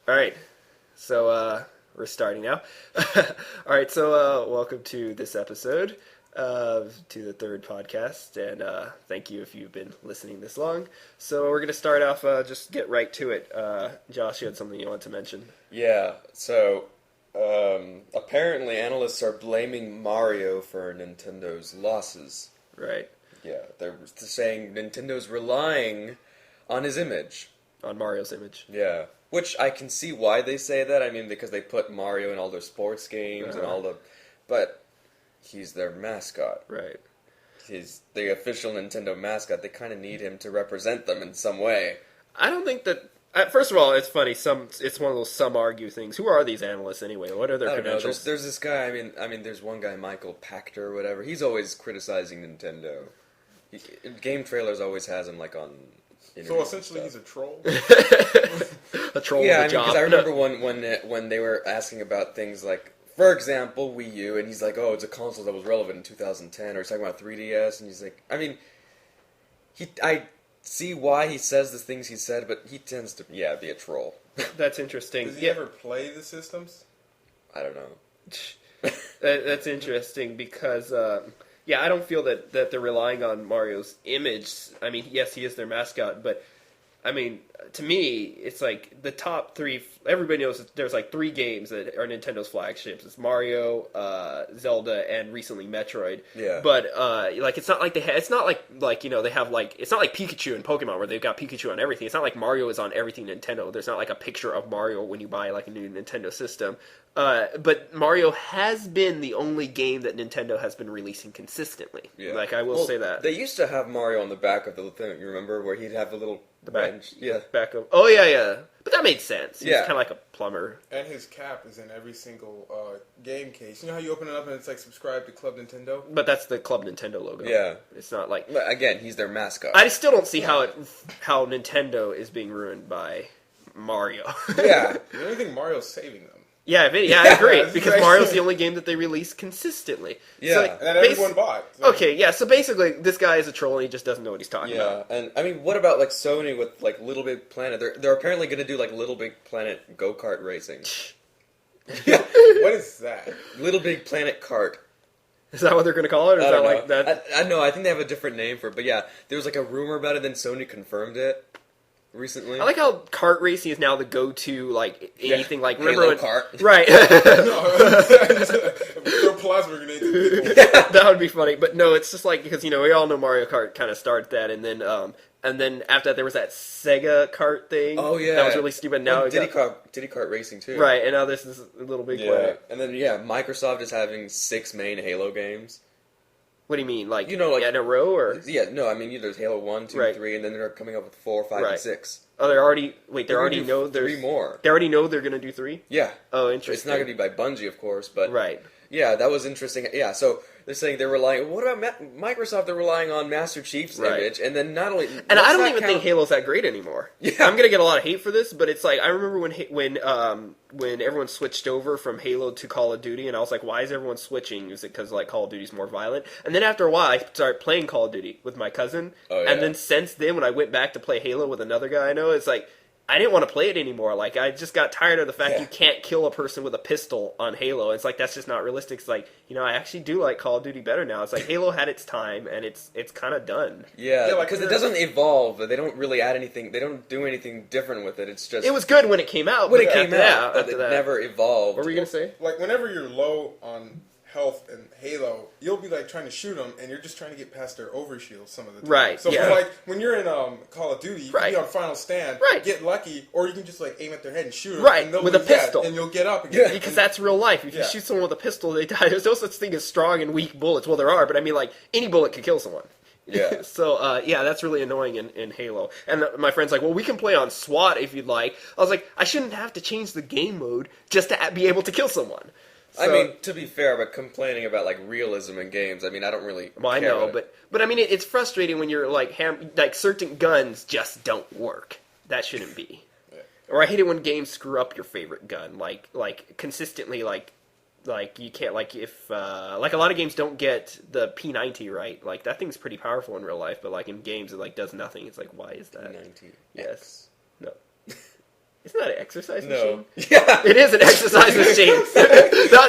All right, so we're starting now. All right, so welcome to this episode to the third podcast, and thank you if you've been listening this long. So we're gonna start off, just get right to it. Josh, you had something you want to mention? Yeah, so apparently analysts are blaming Mario for Nintendo's losses. Right. Yeah, they're saying Nintendo's relying on his image. On Mario's image. Yeah, which I can see why they say that. I mean, because they put Mario in all their sports games and all the... But he's their mascot. Right. He's the official Nintendo mascot. They kind of need him to represent them in some way. I don't think that... First of all, it's funny. It's one of those some argue things. Who are these analysts anyway? What are their I don't know. credentials? There's this guy. I mean, there's one guy, Michael Pachter or whatever. He's always criticizing Nintendo. Game Trailers always has him like on. So essentially, he's a troll. A troll Yeah, with a job. because I remember when they were asking about things like, for example, Wii U, and he's like, "Oh, it's a console that was relevant in 2010," or he's talking about 3DS, and he's like, I mean, I see why he says the things he said, but he tends to, be a troll. That's interesting. Does he ever play the systems? I don't know. That's interesting because, I don't feel that they're relying on Mario's image. I mean, yes, he is their mascot, but, I mean, to me, it's like the top three. Everybody knows that there's like three games that are Nintendo's flagships. It's Mario, Zelda, and recently Metroid. Yeah. But it's not like it's not like they have like, it's not like Pikachu and Pokemon where they've got Pikachu on everything. It's not like Mario is on everything Nintendo. There's not like a picture of Mario when you buy like a new Nintendo system. But Mario has been the only game that Nintendo has been releasing consistently. Yeah. Like, I will say that. They used to have Mario on the back of the thing, you remember, where he'd have the little bench? Yeah. Back of, oh yeah. But that made sense. He's Yeah. kind of like a plumber. And his cap is in every single game case. You know how you open it up and it's like subscribe to Club Nintendo? But that's the Club Nintendo logo. Yeah. It's not like... But again, he's their mascot. I still don't see how Nintendo is being ruined by Mario. Yeah. The only thing Mario's saving them. I agree. That's Because right. Mario's the only game that they release consistently. Yeah. So, like, And that everyone bought. So. Okay, yeah, so basically, this guy is a troll and he just doesn't know what he's talking about. Yeah, and I mean, what about like Sony with like Little Big Planet? They're apparently going to do like Little Big Planet go-kart racing. What is that? Little Big Planet kart. Is that what they're going to call it? Or is I that don't like know. that? I know. I think they have a different name for it, but yeah, there was like a rumor about it. Then Sony confirmed it recently. I like how kart racing is now the go-to, like, anything, like, remember Halo when... kart. Right. No, throw plasma grenades at people. That would be funny, but no, it's just like, because, we all know Mario Kart kind of started that, and then after that there was that Sega Kart thing. Oh yeah, that was really stupid. Now Diddy Kart Racing too. right, and now this is a Little Big Yeah, Planet. and then Microsoft is having 6 main Halo games. What do you mean, like, like in a row, or? Yeah, no, I mean there's Halo 1, 2, Right. 3, and then they're coming up with 4, 5, Right. and 6. Oh, they already They're know there's 3 more. They already know they're gonna do 3. Yeah. Oh, interesting. It's not going to be by Bungie, of course, but right. yeah, that was interesting. Yeah, so they're saying they're relying. What about Microsoft? They're relying on Master Chief's Right. image, and then not only. And I don't even think Halo's that great anymore. Yeah. I'm gonna get a lot of hate for this, but it's like I remember when everyone switched over from Halo to Call of Duty, and I was like, why is everyone switching? Is it because like Call of Duty's more violent? And then after a while, I started playing Call of Duty with my cousin, Oh, yeah. and then since then, when I went back to play Halo with another guy I know, it's like I didn't want to play it anymore. Like, I just got tired of the fact you can't kill a person with a pistol on Halo. It's like, that's just not realistic. It's like, I actually do like Call of Duty better now. It's like, Halo had its time, and it's kind of done. Yeah, Yeah, like, because it doesn't evolve. They don't really add anything. They don't do anything different with it. It's just It was good when it came out. when but it came after out, that, but after it that. never evolved. What were you going to say? Like, whenever you're low on health in Halo, you'll be like trying to shoot them, and you're just trying to get past their overshield some of the time. Right, So, yeah. for, like, when you're in Call of Duty, you can Right. be on Final Stand, Right. get lucky, or you can just like aim at their head and shoot them. Right, and they'll with a lose that, pistol. and you'll get up again. Because that's real life. If you Yeah. shoot someone with a pistol, they die. There's no such thing as strong and weak bullets. Well, there are, but I mean, like, any bullet could kill someone. Yeah. So, that's really annoying in Halo. And my friend's like, well, we can play on SWAT if you'd like. I was like, I shouldn't have to change the game mode just to be able to kill someone. I So- mean, to be fair, but complaining about like realism in games, I mean, I don't really. Well, I care know, about it. but I mean, it's frustrating when you're like, like certain guns just don't work. That shouldn't be. Yeah. Or I hate it when games screw up your favorite gun, like consistently, like you can't, like if like a lot of games don't get the P90 right. Like that thing's pretty powerful in real life, but like in games it like does nothing. It's like, why is that? P90. Yes. No. Isn't that an exercise No. machine? Yeah. It is an exercise machine.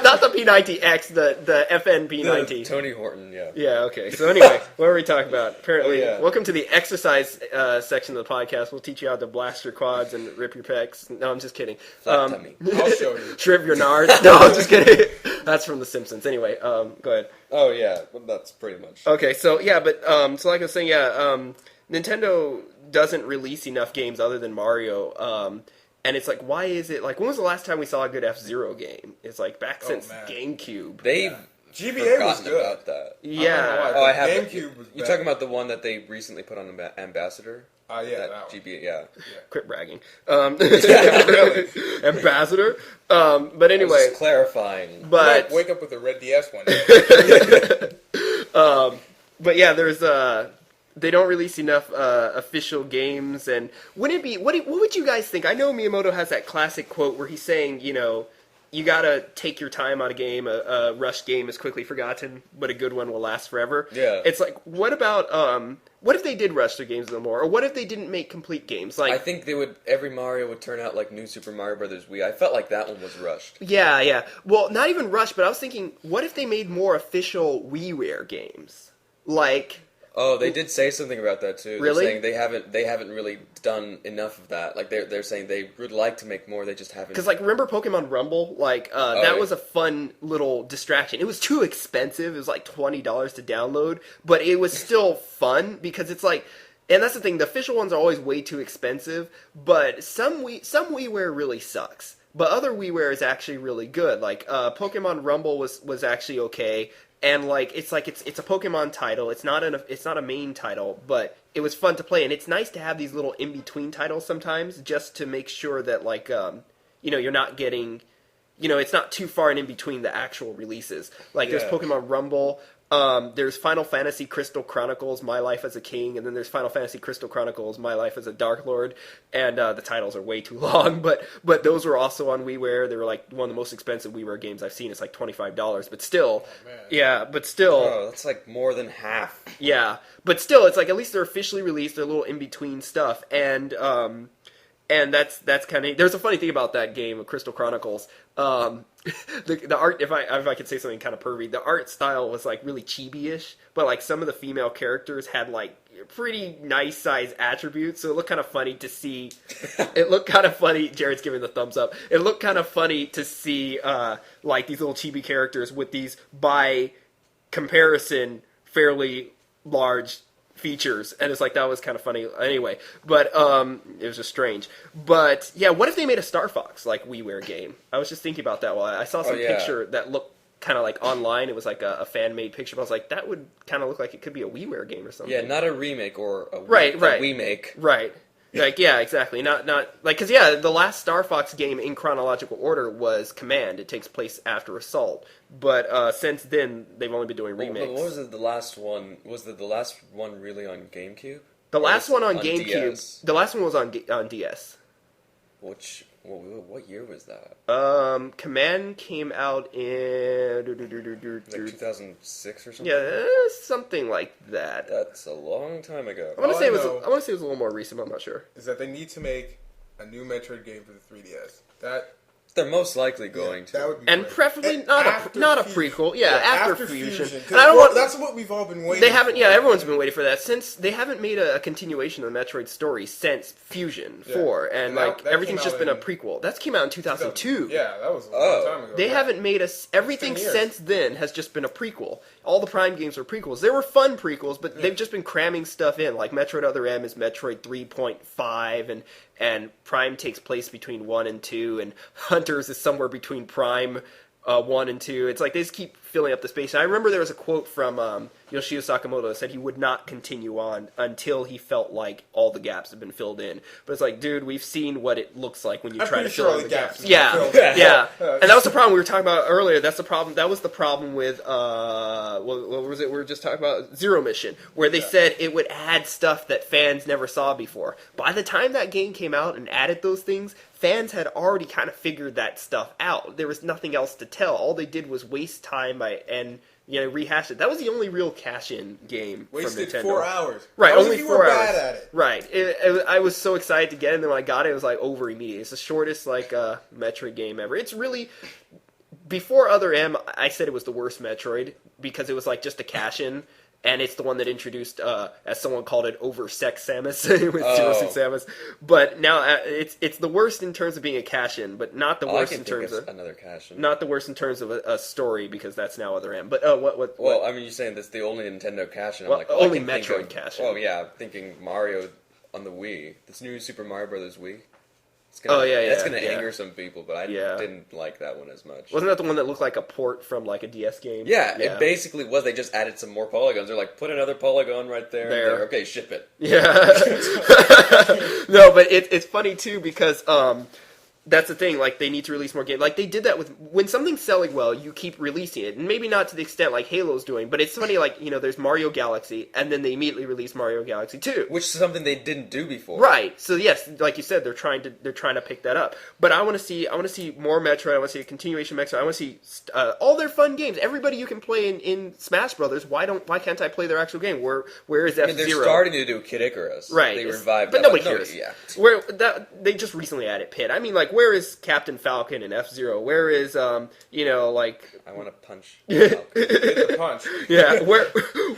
not the P90X, the FN P90. Tony Horton, yeah. Yeah, okay. So anyway, what were we talking about? Apparently, Oh, yeah. welcome to the exercise section of the podcast. We'll teach you how to blast your quads and rip your pecs. No, I'm just kidding. Flat tummy. I'll show you. Shrimp your nards. No, I'm just kidding. That's from The Simpsons. Anyway, go ahead. Oh, yeah. Well, that's pretty much. Okay, so yeah, but so like I was saying, Nintendo doesn't release enough games other than Mario. And it's like, why is it like? When was the last time we saw a good F-Zero game? It's like back since man. GameCube. They've GBA was forgotten good. about that. Yeah. Oh, I have. GameCube was You're bad. talking about the one that they recently put on Ambassador? Yeah, that one. GBA, yeah. Quit bragging. really. Ambassador. But anyway, Just clarifying. but Might wake up with a red DS one. but yeah, there's they don't release enough official games, and wouldn't it be what would you guys think? I know Miyamoto has that classic quote where he's saying, you know, you gotta take your time on a game. A rushed game is quickly forgotten, but a good one will last forever. Yeah. It's like, what about what if they did rush their games a little more, or what if they didn't make complete games? Like, I think every Mario would turn out like New Super Mario Brothers Wii. I felt like that one was rushed. yeah. Well, not even rush, but I was thinking, what if they made more official WiiWare games? Like, Oh, they did say something about that too. Really? They're saying they haven't really done enough of that. Like they're saying they would like to make more, they just haven't. because like, remember Pokemon Rumble? Like, that yeah. was a fun little distraction. It was too expensive. It was like $20 to download, but it was still fun because it's like, and that's the thing. The official ones are always way too expensive, but some WiiWare really sucks. But other WiiWare is actually really good. Like, Pokemon Rumble was actually okay. And it's a Pokemon title. It's not a main title, but it was fun to play. And it's nice to have these little in between titles sometimes, just to make sure that you're not getting, it's not too far in between the actual releases. Like there's Yeah. Pokemon Rumble. There's Final Fantasy Crystal Chronicles: My Life as a King, and then there's Final Fantasy Crystal Chronicles: My Life as a Dark Lord. And the titles are way too long, but those were also on WiiWare. They were like one of the most expensive WiiWare games I've seen. It's like $25, but still, man. yeah, but still. Oh, that's like more than half. Yeah, but still, it's like at least they're officially released. They're a little in between stuff, and that's kind of. There's a funny thing about that game, Crystal Chronicles. The art, if I could say something kind of pervy, the art style was like really chibi-ish, but like some of the female characters had like pretty nice size attributes, so it looked kind of funny to see. It looked kind of funny. Jared's giving the thumbs up. It looked kind of funny to see like these little chibi characters with these by comparison fairly large features, and it's like that was kind of funny anyway, but it was just strange. But yeah, what if they made a Star Fox like WiiWare game? I was just thinking about that while I saw some yeah. picture that looked kind of like online. It was like a fan made picture, but I was like, that would kind of look like it could be a WiiWare game or something. Yeah, not a remake or a Right. remake. Right. Like, yeah, exactly. Not like, because yeah, the last Star Fox game in chronological order was Command. It takes place after Assault, but since then they've only been doing remakes. What was it? The last one was the last one really on GameCube? The last one on on GameCube. DS? The last one was on DS. What year was that? Command came out in Like 2006 or something. yeah, something like that. That's a long time ago. I want to All say I it was. know- I want to say it was a little more recent. But I'm not sure. Is that they need to make a new Metroid game for the 3DS. They're most likely going to. That would be And great. preferably And not after a Fusion. prequel. Yeah, after Fusion. Fusion. 'Cause, And I don't well, want. that's what we've all been waiting. They haven't. for. Yeah, everyone's been waiting for that since they haven't made a continuation of the Metroid story since Fusion Yeah. 4, and And that- like that everything's came just out been a in- prequel. That's came out in 2002. Yeah, that was a long Oh. time ago. They Yeah. haven't made us everything 10 years. since then has just been a prequel. All the Prime games are prequels. They were fun prequels, but they've just been cramming stuff in. Like Metroid Other M is Metroid 3.5, and Prime takes place between 1 and 2, and Hunters is somewhere between Prime 1 and 2. It's like they just keep filling up the space. And I remember there was a quote from Yoshio Sakamoto that said he would not continue on until he felt like all the gaps have been filled in. But it's like, dude, we've seen what it looks like when you I'm try to pretty fill sure in all the the gaps. gaps have Yeah, been filled in. yeah. And that was the problem we were talking about earlier. That's the problem. That was the problem with what was it we were just talking about? Zero Mission, where they said it would add stuff that fans never saw before. By the time that game came out and added those things, fans had already kind of figured that stuff out. There was nothing else to tell. All they did was waste time and rehashed it. That was the only real cash-in game Wasted from Nintendo. 4 hours. Right, How was only it you 4 were hours. bad at it. Right. I was so excited to get it, and then when I got it, it was like over immediately. It's the shortest Metroid game ever. It's really before Other M. I said it was the worst Metroid because it was like just a cash-in. And it's the one that introduced, as someone called it, over-sex Samus with Zero Six Samus. But now it's the worst in terms of being a cash-in, but not the worst in terms of another cash-in. Not the worst in terms of a story because that's now Other M. But what? Well, I mean, you're saying that's the only Nintendo cash-in. Well, I'm like, only I can think Metroid of- cash-in. Oh yeah, I'm thinking Mario on the Wii. This new Super Mario Brothers Wii. It's That's gonna anger some people, but I didn't like that one as much. Wasn't that the one that looked like a port from like a DS game? Yeah, it basically was. They just added some more polygons. They're like, put another polygon right there. There. Okay, ship it. Yeah. No, but it's funny too because that's the thing. Like they need to release more games. Like they did that with when something's selling well, you keep releasing it, and maybe not to the extent like Halo's doing. But it's funny, like there's Mario Galaxy, and then they immediately release Mario Galaxy 2, Which is something they didn't do before. right? So yes, like you said, they're trying to pick that up. But I want to see more Metroid. I want to see a continuation of Metroid. I want to see all their fun games. Everybody you can play in Smash Brothers. Why can't I play their actual game? Where is F-Zero? I mean, they're starting to do Kid Icarus. Right. They revived but that. nobody cares. Yeah. Where they just recently added Pit. I mean, like, where is Captain Falcon and F-Zero? Where is like I want to punch. Get the punch. yeah,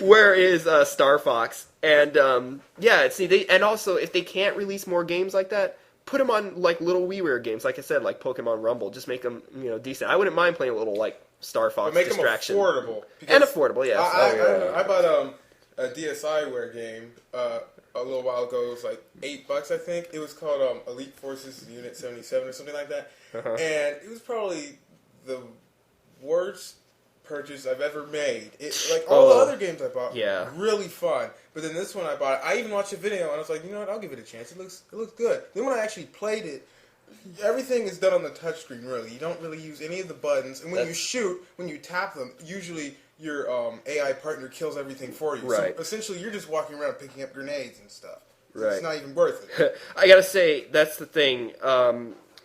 where is Star Fox? And and also if they can't release more games like that, put them on like little WiiWare games, like I said, like Pokemon Rumble. Just make them decent. I wouldn't mind playing a little like Star Fox But make distraction. them affordable. And affordable, yes. I bought a DSiWare game a little while ago. It was like $8, I think. It was called Elite Forces Unit 77 or something like that. Uh-huh. And it was probably the worst purchase I've ever made. Like all the other games I bought, really fun. But then this one I bought, I even watched a video and I was like, you know what? I'll give it a chance. It looks good. Then when I actually played it, everything is done on the touchscreen. Really, you don't really use any of the buttons. And when you shoot, when you tap them, usually your AI partner kills everything for you. Right. So essentially, you're just walking around picking up grenades and stuff. Right. It's not even worth it. I gotta say, that's the thing.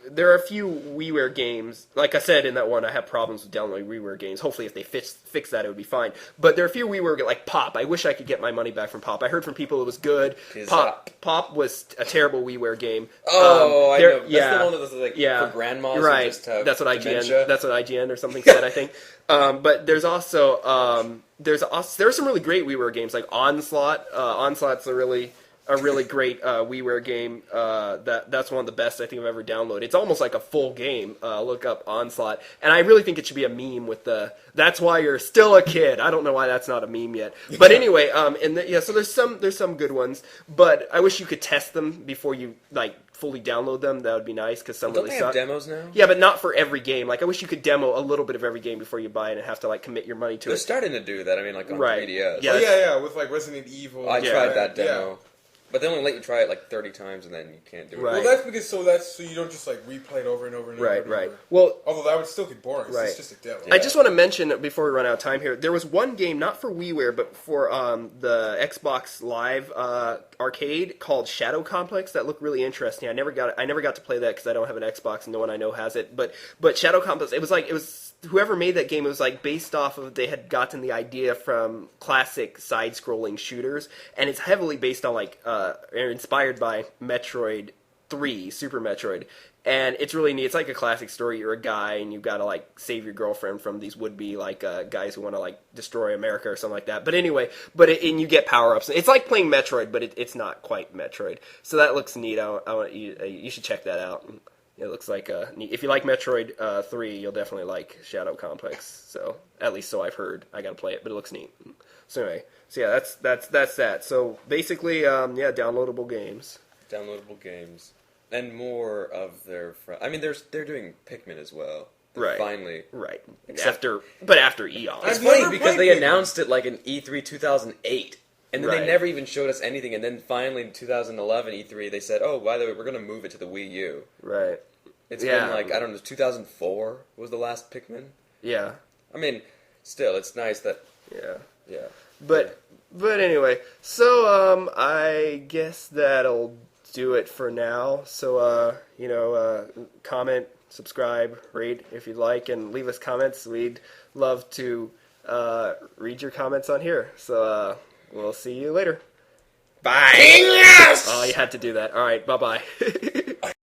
There are a few WiiWare games. Like I said in that one, I have problems with downloading WiiWare games. Hopefully, if they fix that, it would be fine. But there are a few WiiWare like Pop. I wish I could get my money back from Pop. I heard from people it was good. Pop was a terrible WiiWare game. Oh, I know. That's the one that was like for grandmas. Right. Who just have that's what dementia. That's what IGN or something said. I think. But there's also there are some really great WiiWare games like Onslaught. Onslaught's a really great WiiWare game. That's one of the best I think I've ever downloaded. It's almost like a full game. Look up Onslaught, and I really think it should be a meme with the "That's why you're still a kid." I don't know why that's not a meme yet, but anyway, so there's some good ones, but I wish you could test them before you like fully download them. That would be nice because some Don't really they suck. have demos now? Yeah, but not for every game. Like I wish you could demo a little bit of every game before you buy it and have to like commit your money to They're it. starting to do that. I mean, like on Right. 3DS. Yeah. Yeah, with like Resident Evil. I tried that Yeah. demo. But they only let you try it like 30 times and then you can't do it. Right. Well, that's because so you don't just like replay it over and over and over. Right, and right. over. Well, Although that would still get boring. Right. It's just a demo. I just want to mention before we run out of time here, there was one game not for WiiWare but for the Xbox Live arcade called Shadow Complex that looked really interesting. I never got to play that because I don't have an Xbox and no one I know has it. But Shadow Complex, it was whoever made that game. It was like based off of they had gotten the idea from classic side-scrolling shooters, and it's heavily based on like inspired by Metroid 3, Super Metroid. And it's really neat. It's like a classic story. You're a guy, and you've got to like save your girlfriend from these would-be like guys who want to like destroy America or something like that. But anyway, and you get power-ups. It's like playing Metroid, but it's not quite Metroid. So that looks neat. I want you should check that out. It looks like neat. If you like Metroid 3, you'll definitely like Shadow Complex. So at least so I've heard. I got to play it, but it looks neat. So anyway, that's that. So basically, downloadable games. Downloadable games. And more of their... I mean, they're doing Pikmin as well. Right. Finally. Right. Except- After Eon. It's I've funny never because played they Pikmin. announced it like in E3 2008. And then Right. they never even showed us anything. And then finally in 2011 E3, they said, oh, by the way, we're going to move it to the Wii U. Right. It's Yeah. been like, I don't know, 2004 was the last Pikmin? Yeah. I mean, still, it's nice that... Yeah. Yeah. But anyway, so I guess that'll do it for now. So comment, subscribe, rate if you'd like, and leave us comments. We'd love to read your comments on here. So we'll see you later. Bye. Genius! Oh, you had to do that. All right, bye-bye.